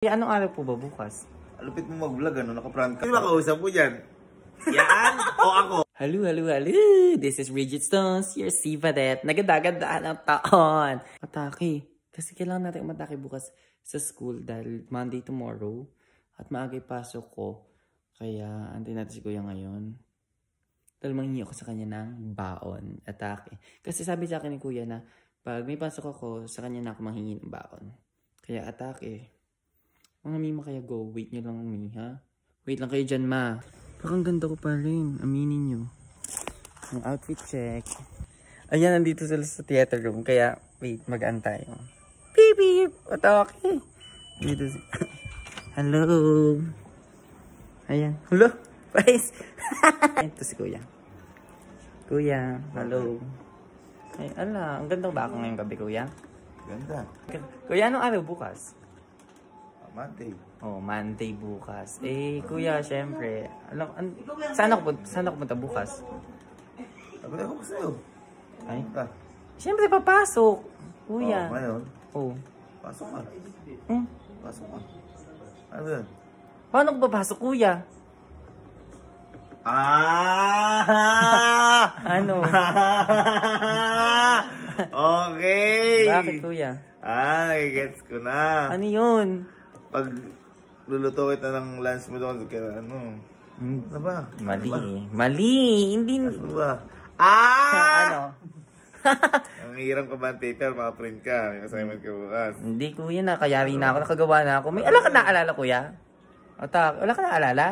Anong araw po ba bukas? Alupit mo mag-vlog, ano? Naka-prank ka. Sino ba kausap mo dyan? Yan o ako? Hello. This is Bridget Stones, your Sivadet. Naganda-gandaan ang taon. Atake. Kasi kailangan natin umatake bukas sa school dahil Monday tomorrow. At maagay pasok ko. Kaya antay natin si Kuya ngayon. Dahil manghingi ako sa kanya ng baon. Atake. Kasi sabi sa akin ni Kuya na pag may pasok ako, sa kanya na ako manghingi ng baon. Kaya atake. Mga mima kaya go. Wait nyo lang mi, ha? Wait lang kayo dyan, ma. Parang ganda ko pa rin. Aminin nyo. Ang outfit check. Ayan, nandito sila sa theater room. Kaya, wait, mag-antay. Beep, beep. Okay. Dito si... Hello. Ayan. Hello. Guys. Ito si Kuya. Kuya, hello. Ay, ala. Ang ganda ba ako ngayong gabi, Kuya? Ganda. Kuya, anong araw bukas? Monday. Oh, Monday bukas. Eh, Kuya, syempre. Saan ako punta bukas? Sabi ako ko sa'yo. Ay? Syempre, papasok. Kuya. Oh, ngayon? Oh. Pasok ka. Hmm? Pasok ka. Ano yun? Paano ko papasok, Kuya? Ano? Okay. Bakit, Kuya? Gets ko na. Ano yun? Pag luluto kita ng lunch mo doon, kaya ano? Ano ba? Mali. Ano ba? Mali. Hindi. Ano ba? Ano? Ang hirang ka ba ang paper, makaprint ka. May assignment ka bukas. Hindi, Kuya. Nakayari na ako. Nakagawa na ako. May ala ka na alala, Kuya? Wala ka na alala?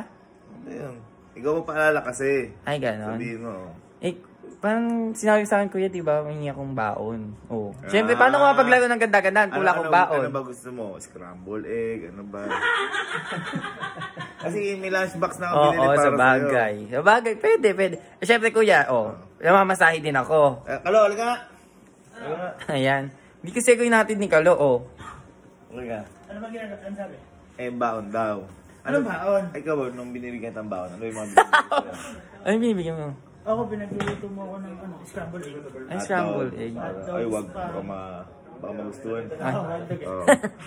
Ano yun? Ikaw mo paalala kasi. Ay, ganon. Sabihin mo. Eh, parang sinabi sa akin, Kuya, diba, may akong baon. Oh. Siyempre, paano ko mapaglaro ng ganda-gandaan kung wala akong baon? Ano ba gusto mo? Scramble egg? Ano ba? Kasi may lunchbox na ako binili para sa sa'yo. bagay. Sa bagay, pwede. Eh, siyempre, Kuya, namamasahe din ako. Kalo, halika nga. Ayan. Hindi kasi gawin natin ni Kalo, Halika. Ano ba ginagawa? Ano sabi? Baon daw. Anong baon? Ikaw ba, nung binibigyan ng baon, ano yung mga binibigyan sa'yo? Ano yung binibigyan mo? Ako, pinagluluto mo ako ng scrambled egg. Ay, scrambled egg. Ay, wag. Baka magustuhan. Oo.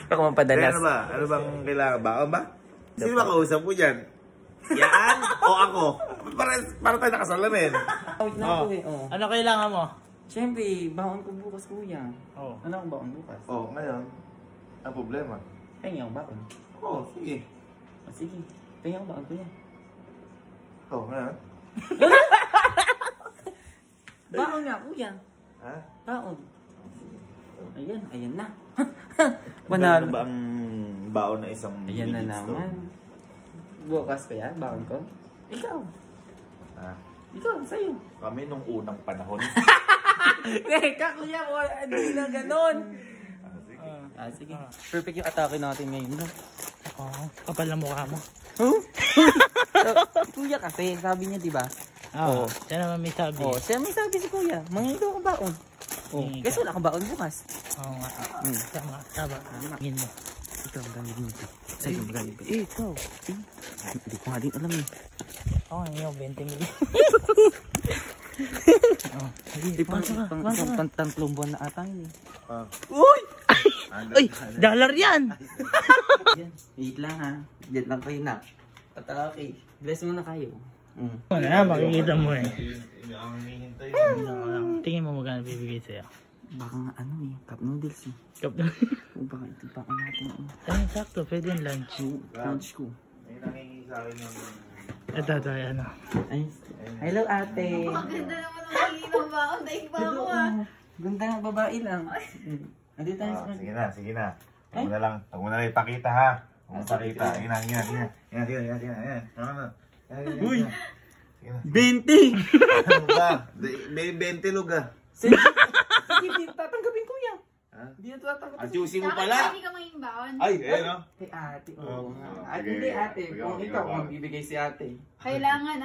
Baka mapadalas. Ano ba? Ano bang kailangan? Baon ba? Sino ba kausap mo dyan? Yan o ako? Para tayo nakasalamin. Wait na po eh. Ano kailangan mo? Siyempre, baon ko bukas, Kuya. Oo. Ano ang baon bukas? Ngayon. Ang problema. Pengi ang baon. Sige. Sige. Pengi ang baon, Kuya. Ngayon. Baon nga, Kuya. Ha? Baon. Ayan na. Ano ba ang baon na isang Ayan na minutes to? naman. Bukas ko yan, baon ko. Ikaw. Ikaw, sa'yo. Kami nung unang panahon. Teka, Kuya, hindi na ganon. Sige. Sige. Perfect yung atake natin ngayon. Oo. Kapal na mukha mo. Huh? Kuya kasi, sabi niya, di ba? Oo. Siya naman may sabi. Siya may sabi si Kuya. Mangito ako baon. Kasi wala kang baon bukas. Oo nga. Tama. Tingin mo. Ikaw, ang galing dito. Sa'yo, ang galing dito. Ikaw. Hindi ko nga din alam eh. Oo, yung 20 million. Hindi pang tantlong buwan na ata yun eh. Uy! Ay! Dollar yan! Wait lang ha. Diyan lang kayo na. Atake. Bless mo na kayo. Ano na, makikita mo eh. Ang hinihintay. Tingin mo magkano bibigay sa'yo. Baka nga ano eh, cup noodles eh. Cup na. O baka ito pa ang natin eh. Ay, sakto. Pwede yung lunch. Lunch ko. May nangingi sa akin ng... Ito, ano. Ay, hello ate. Maganda naman ang hihinaw ba ako? Daig pa ako ah. Ganda ng babae lang. Andito tayo sa Sige na. Huwag mo na lang ipakita ha. Huwag mo ipakita. Yan. Uy! 20! Ano ba? May 20 luga. Sige, tatanggapin ko yan. Hindi na tatanggapin. Ang juicy mo Bakit pala. hindi ka maging baon? Ay, no? Kay ate, oo nga. Sige, Hindi ate, sige, kung sige, ikaw sige. magbibigay si ate. Kailangan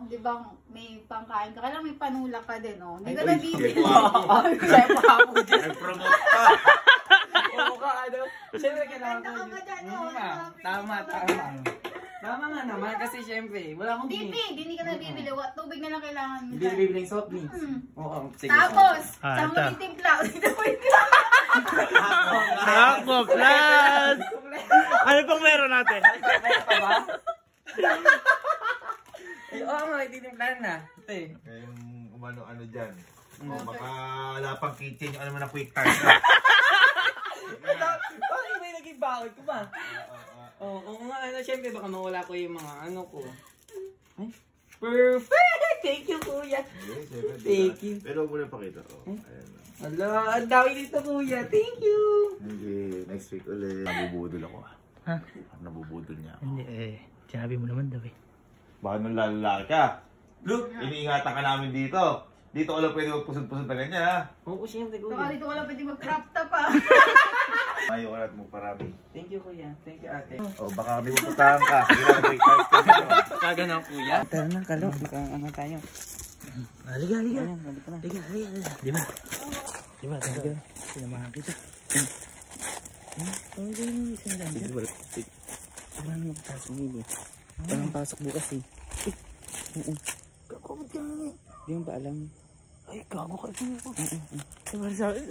di ba may pangkain ka? Kailangan may panula ka din, oh. Hindi ka Ay, nabibili. Chef ako dyan. Nag-promote ka. Oo ka, ano. Siyempre kailangan Ganda ka ko ba dyan, yun. oh? Tama. Tama nga naman kasi siyempre, wala akong Hindi, hindi ka nabibili. Tubig na lang kailangan mo. Hindi bibiling soft drinks. Oo, sige. Tapos, Ah, saan mo ito. itimpla? Dito mo itimpla. Ako, plus! Ano pang meron natin? Meron pa ba? Ay, oo nga, ititimplahan na. Ito eh. Kayong umano-ano dyan. Baka wala pang kitchen yung ano mo na quick time. Bakit iba yung naging bakit ko ba? Oo nga, ano, syempre baka mawala ko yung mga ano ko. Ay, perfect! Thank you, kuya. Thank you. Pero huwag mo na pakita. Ayan. Ala, ang dami dito, kuya. Thank you. Okay, next week ulit. Nabubudol ako. Ha? Nabubudol niya ako. Hindi sinabi mo naman daw eh. Baka nung lalaki ka. Look, iniingatan ka namin dito. Dito ka lang pwede magpusod-pusod na ganyan, ha? Oo, syempre, Baka kuya. dito wala pwede mag-crop top pa. Ayaw ka natin magparami. Thank you, kuya. Thank you, ate. O, baka kami maputahan ka. Hindi na break time ka dito. Kaga na, kuya. Tara na, kalo. Ano tayo? Halika. Ayan, halika na. Halika. Di ba? Sinamahan kita. Wala na magpasok nila eh. Walang pasok bukas eh. Oo. Kakabot ka nga eh. Di mo ba alam? Ay, gago ka. Oo. Sabi sa akin.